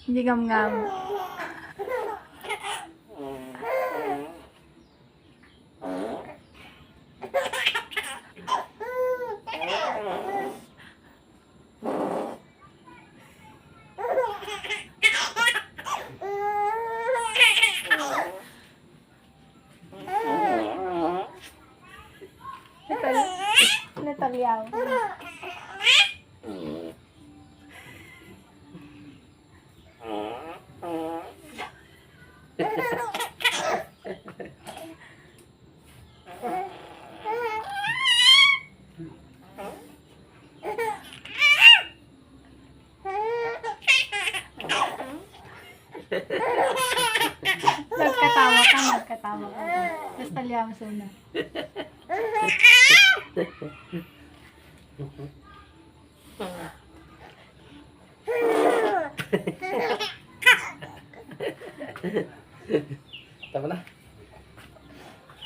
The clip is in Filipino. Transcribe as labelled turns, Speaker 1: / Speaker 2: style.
Speaker 1: Hindi gam-gam. Natalyaw. Nagkatawa ka, nagkatawa ka. Tapos talyaw suna.
Speaker 2: Tama na.